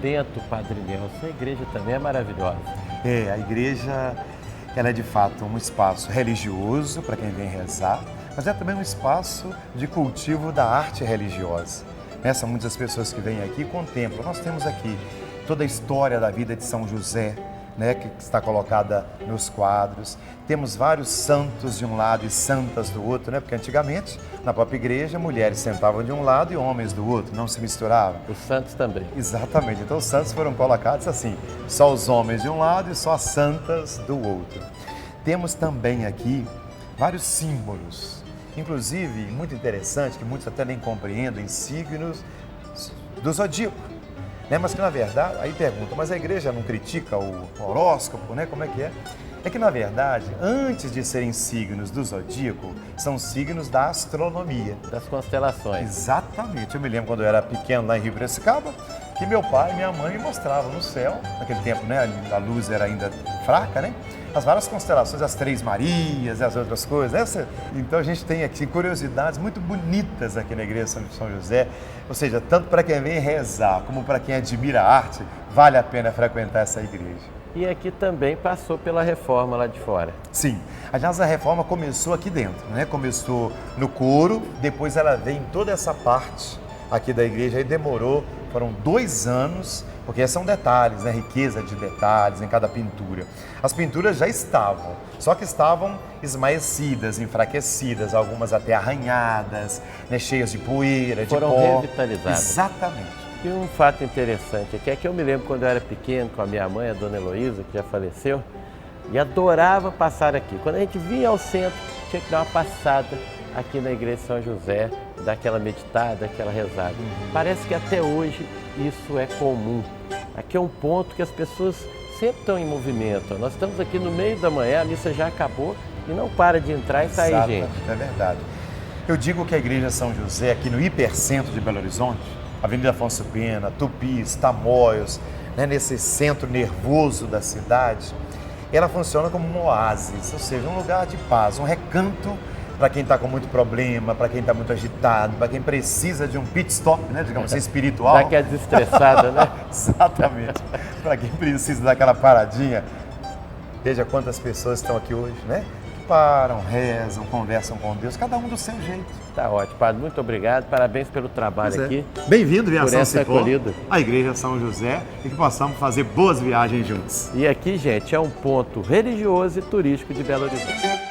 dentro, Padre Nelson, a igreja também é maravilhosa. A igreja, ela é de fato um espaço religioso para quem vem rezar, mas é também um espaço de cultivo da arte religiosa. São muitas pessoas que vêm aqui e contemplam. Nós temos aqui toda a história da vida de São José, que está colocada nos quadros. Temos vários santos de um lado e santas do outro, porque antigamente, na própria igreja, mulheres sentavam de um lado e homens do outro, não se misturavam. Os santos também. Exatamente, então os santos foram colocados assim, só os homens de um lado e só as santas do outro. Temos também aqui vários símbolos, inclusive, muito interessante, que muitos até nem compreendem, signos do zodíaco. Mas que na verdade, aí pergunta, mas a igreja não critica o horóscopo, como é que é? É que na verdade, antes de serem signos do zodíaco, são signos da astronomia. Das constelações. Exatamente. Eu me lembro quando eu era pequeno lá em Rio Piracicaba, que meu pai e minha mãe me mostravam no céu, naquele tempo, a luz era ainda fraca, as várias constelações, as Três Marias e as outras coisas. Então a gente tem aqui curiosidades muito bonitas aqui na igreja de São José, ou seja, tanto para quem vem rezar como para quem admira a arte, vale a pena frequentar essa igreja. E aqui também passou pela reforma lá de fora. Sim, aliás, a reforma começou aqui dentro, Começou no coro, depois ela veio em toda essa parte aqui da igreja, aí demorou, foram 2 anos, porque são detalhes, riqueza de detalhes em cada pintura. As pinturas já estavam, só que estavam esmaecidas, enfraquecidas, algumas até arranhadas, cheias de poeira, de pó. Foram revitalizadas. Exatamente. E um fato interessante aqui é que eu me lembro quando eu era pequeno com a minha mãe, a dona Heloísa, que já faleceu, e adorava passar aqui. Quando a gente vinha ao centro, tinha que dar uma passada aqui na igreja de São José, dar aquela meditada, aquela rezada. Parece que até hoje isso é comum. Aqui é um ponto que as pessoas sempre estão em movimento. Nós estamos aqui no meio da manhã, a missa já acabou e não para de entrar e sair gente. É verdade. Eu digo que a igreja São José, aqui no hipercentro de Belo Horizonte, Avenida Afonso Pena, Tupis, Tamoios, nesse centro nervoso da cidade, ela funciona como um oásis, ou seja, um lugar de paz, um recanto para quem está com muito problema, para quem está muito agitado, para quem precisa de um pit stop, digamos assim, espiritual. Dá aquela desestressada, Exatamente. Para quem precisa daquela paradinha. Veja quantas pessoas estão aqui hoje, que param, rezam, conversam com Deus, cada um do seu jeito. Tá ótimo, Padre, muito obrigado, parabéns pelo trabalho aqui. Bem-vindo, Viação Cipó, à Igreja São José, e que possamos fazer boas viagens juntos. E aqui, gente, é um ponto religioso e turístico de Belo Horizonte.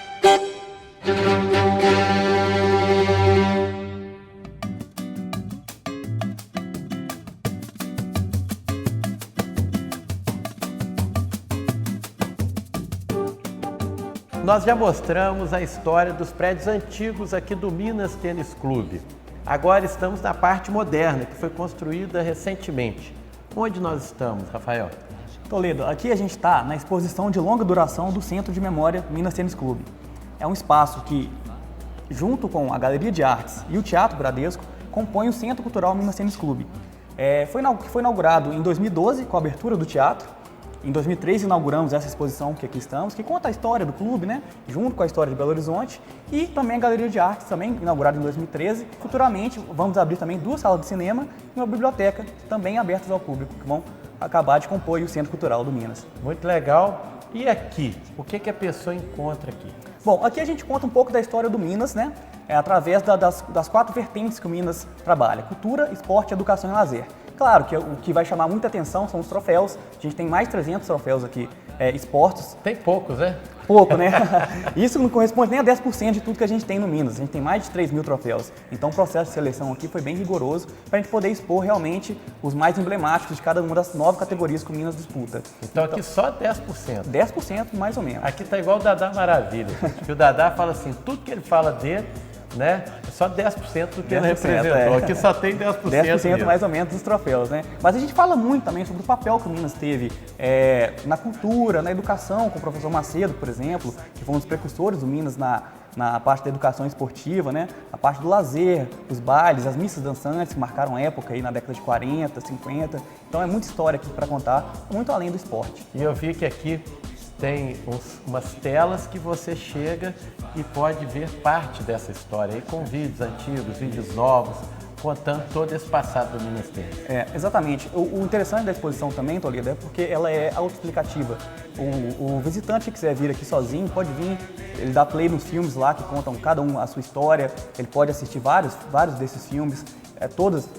Nós já mostramos a história dos prédios antigos aqui do Minas Tênis Clube. Agora estamos na parte moderna, que foi construída recentemente. Onde nós estamos, Rafael? Toledo, aqui a gente está na exposição de longa duração do Centro de Memória Minas Tênis Clube. É um espaço que, junto com a Galeria de Artes e o Teatro Bradesco, compõe o Centro Cultural Minas Tênis Clube. Foi inaugurado em 2012 com a abertura do teatro. Em 2003 inauguramos essa exposição que aqui estamos, que conta a história do clube, junto com a história de Belo Horizonte, e também a Galeria de Artes, também inaugurada em 2013. Futuramente vamos abrir também 2 salas de cinema e uma biblioteca também abertas ao público, que vão acabar de compor o Centro Cultural do Minas. Muito legal. E aqui? O que a pessoa encontra aqui? Bom, aqui a gente conta um pouco da história do Minas, através das 4 vertentes que o Minas trabalha: cultura, esporte, educação e lazer. Claro que o que vai chamar muita atenção são os troféus. A gente tem mais de 300 troféus aqui expostos. Tem poucos, Pouco, Isso não corresponde nem a 10% de tudo que a gente tem no Minas. A gente tem mais de 3.000 troféus. Então o processo de seleção aqui foi bem rigoroso para a gente poder expor realmente os mais emblemáticos de cada uma das 9 categorias que o Minas disputa. Então aqui só 10%. 10% mais ou menos. Aqui tá igual o Dadá Maravilha, que o Dadá fala assim, tudo que ele fala dele, é só 10% do que ele representou. Aqui só tem 10%. 10% mais ou menos dos troféus, Mas a gente fala muito também sobre o papel que o Minas teve na cultura, na educação, com o professor Macedo, por exemplo, que foi um dos precursores do Minas na parte da educação esportiva, a parte do lazer, os bailes, as missas dançantes que marcaram época aí na década de 40, 50. Então é muita história aqui para contar, muito além do esporte. E eu vi que aqui tem umas telas que você chega e pode ver parte dessa história aí, com vídeos antigos, vídeos novos, contando todo esse passado do Minas Tênis. Exatamente. O interessante da exposição também, Toledo, é porque ela é autoexplicativa. O visitante que quiser vir aqui sozinho pode vir, ele dá play nos filmes lá que contam cada um a sua história, ele pode assistir vários desses filmes, todas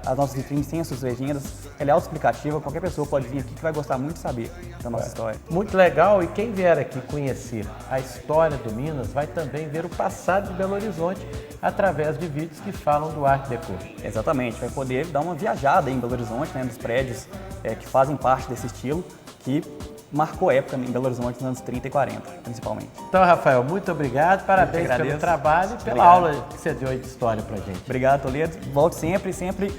as nossas vitrines têm as suas legendas, ela é autoexplicativa, qualquer pessoa pode vir aqui que vai gostar muito de saber da nossa história. Muito legal, e quem vier aqui conhecer a história do Minas vai também ver o passado de Belo Horizonte através de vídeos que falam do Art Deco. Exatamente, vai poder dar uma viajada em Belo Horizonte, né, nos prédios que fazem parte desse estilo, que marcou época em Belo Horizonte nos anos 30 e 40, principalmente. Então, Rafael, muito obrigado, parabéns pelo trabalho e pela aula que você deu aí de história pra gente. Obrigado, Toledo. Volte sempre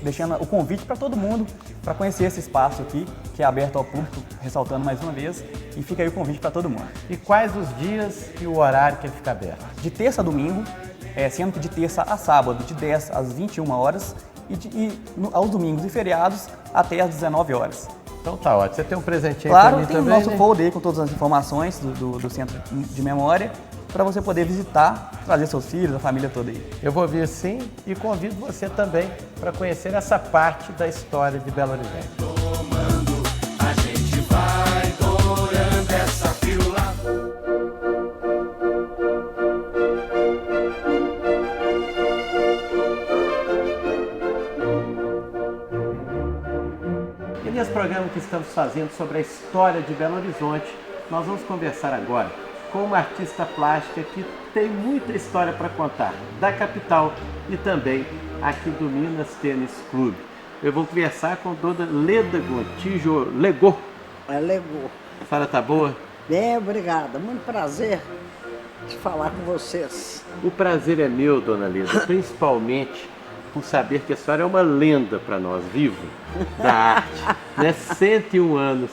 deixando o convite para todo mundo para conhecer esse espaço aqui, que é aberto ao público, ressaltando mais uma vez, e fica aí o convite para todo mundo. E quais os dias e o horário que ele fica aberto? De terça a domingo, sendo que de terça a sábado, de 10 às 21 horas, e aos domingos e feriados, até às 19 horas. Então tá ótimo. Você tem um presentinho aí pra mim também? Claro, tem o nosso folder aí com todas as informações do Centro de Memória para você poder visitar, trazer seus filhos, a família toda aí. Eu vou vir sim e convido você também para conhecer essa parte da história de Belo Horizonte. A gente vai dourando essa pílula. E nesse programa que estamos fazendo sobre a história de Belo Horizonte, nós vamos conversar agora com uma artista plástica que tem muita história para contar, da capital e também aqui do Minas Tênis Clube. Eu vou conversar com Dona Leda Gontijo Legô. Legô. A senhora tá boa? Bem, obrigada. Muito prazer de falar com vocês. O prazer é meu, Dona Leda, principalmente por saber que a senhora é uma lenda para nós, vivo, da arte, né? 101 anos,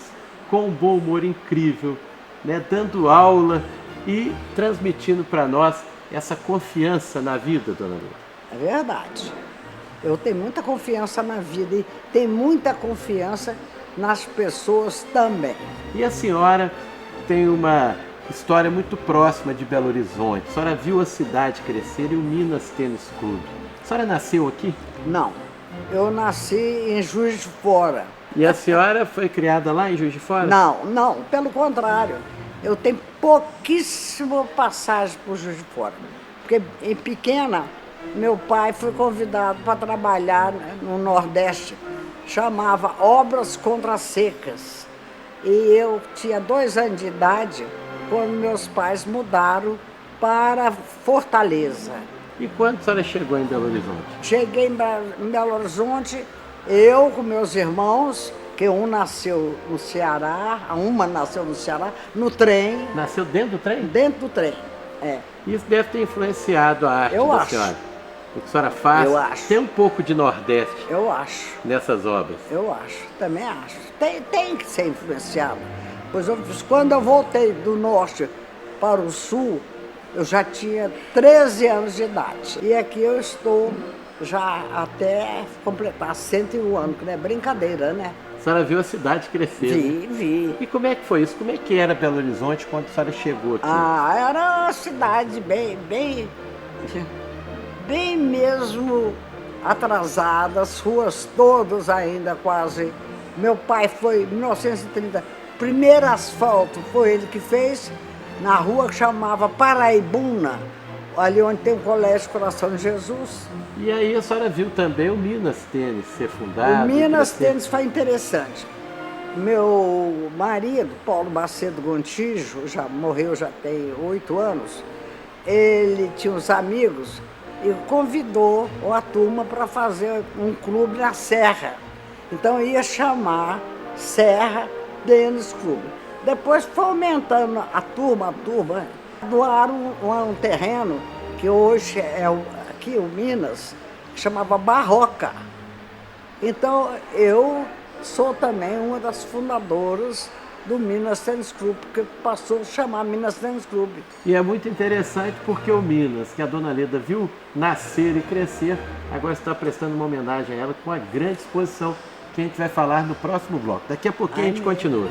com um bom humor incrível, né? Dando aula e transmitindo para nós essa confiança na vida, Dona Leda. É verdade. Eu tenho muita confiança na vida e tenho muita confiança nas pessoas também. E a senhora tem uma história muito próxima de Belo Horizonte. A senhora viu a cidade crescer e o Minas Tênis Clube. A senhora nasceu aqui? Não, eu nasci em Juiz de Fora. E a senhora foi criada lá em Juiz de Fora? Não, pelo contrário. Eu tenho pouquíssima passagem por Juiz de Fora. Porque em pequena, meu pai foi convidado para trabalhar no Nordeste, chamava Obras Contra Secas. E eu tinha 2 anos de idade quando meus pais mudaram para Fortaleza. E quando a senhora chegou em Belo Horizonte? Cheguei em Belo Horizonte, eu com meus irmãos, que um nasceu no Ceará, uma nasceu no Ceará, no trem. Nasceu dentro do trem? Dentro do trem, Isso deve ter influenciado a arte Eu da acho. senhora. O que a senhora faz Eu acho. tem um pouco de Nordeste Eu acho, nessas obras. também acho. Tem que ser influenciado. Pois quando eu voltei do Norte para o Sul, eu já tinha 13 anos de idade. E aqui eu estou já até completar 101 anos, que não é brincadeira, né? A senhora viu a cidade crescer. Né? Vi. E como é que foi isso? Como é que era Belo Horizonte quando a senhora chegou aqui? Era uma cidade bem mesmo atrasada, as ruas todas ainda quase. Meu pai foi em 1930, primeiro asfalto foi ele que fez, na rua que chamava Paraibuna, ali onde tem o Colégio Coração de Jesus. E aí a senhora viu também o Minas Tênis ser fundado? O Minas crescer. Tênis foi interessante. Meu marido, Paulo Macedo Gontijo, já morreu, já tem 8 anos, ele tinha uns amigos e convidou a turma para fazer um clube na Serra. Então ia chamar Serra Tênis Clube. Depois foi aumentando a turma, doaram um terreno que hoje é aqui o Minas, que chamava Barroca. Então eu sou também uma das fundadoras do Minas Tênis Clube, porque passou a chamar Minas Tênis Clube. E é muito interessante porque o Minas, que a Dona Leda viu nascer e crescer, agora está prestando uma homenagem a ela com uma grande exposição que a gente vai falar no próximo bloco. Daqui a pouquinho a gente continua.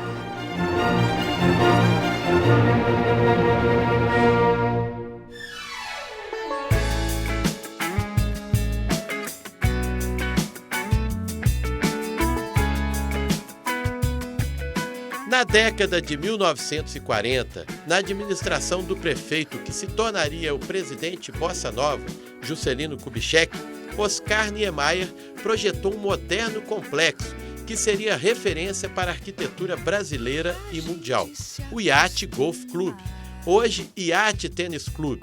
Na década de 1940, na administração do prefeito que se tornaria o presidente Bossa Nova, Juscelino Kubitschek, Oscar Niemeyer projetou um moderno complexo que seria referência para a arquitetura brasileira e mundial, o Iate Golf Club, hoje Iate Tênis Club.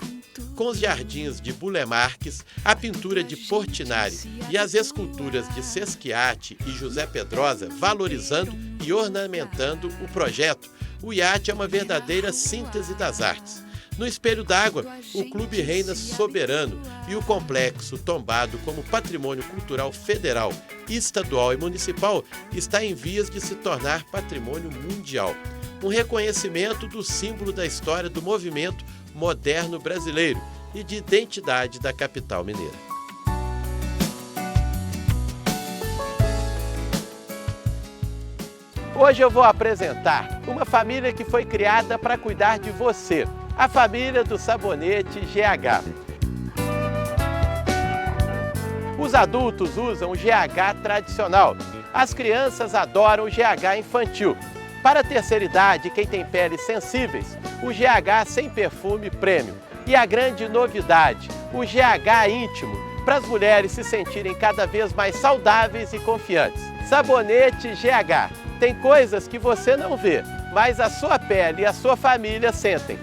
Com os jardins de Burle Marx, a pintura de Portinari e as esculturas de Sesquiate e José Pedrosa valorizando e ornamentando o projeto, o iate é uma verdadeira síntese das artes. No espelho d'água, o clube reina soberano e o complexo, tombado como patrimônio cultural federal, estadual e municipal, está em vias de se tornar patrimônio mundial. Um reconhecimento do símbolo da história do movimento moderno brasileiro e de identidade da capital mineira. Hoje eu vou apresentar uma família que foi criada para cuidar de você, a família do sabonete GH. Os adultos usam o GH tradicional, as crianças adoram o GH infantil. Para a terceira idade e quem tem peles sensíveis, o GH sem perfume premium. E a grande novidade, o GH íntimo, para as mulheres se sentirem cada vez mais saudáveis e confiantes. Sabonete GH. Tem coisas que você não vê, mas a sua pele e a sua família sentem.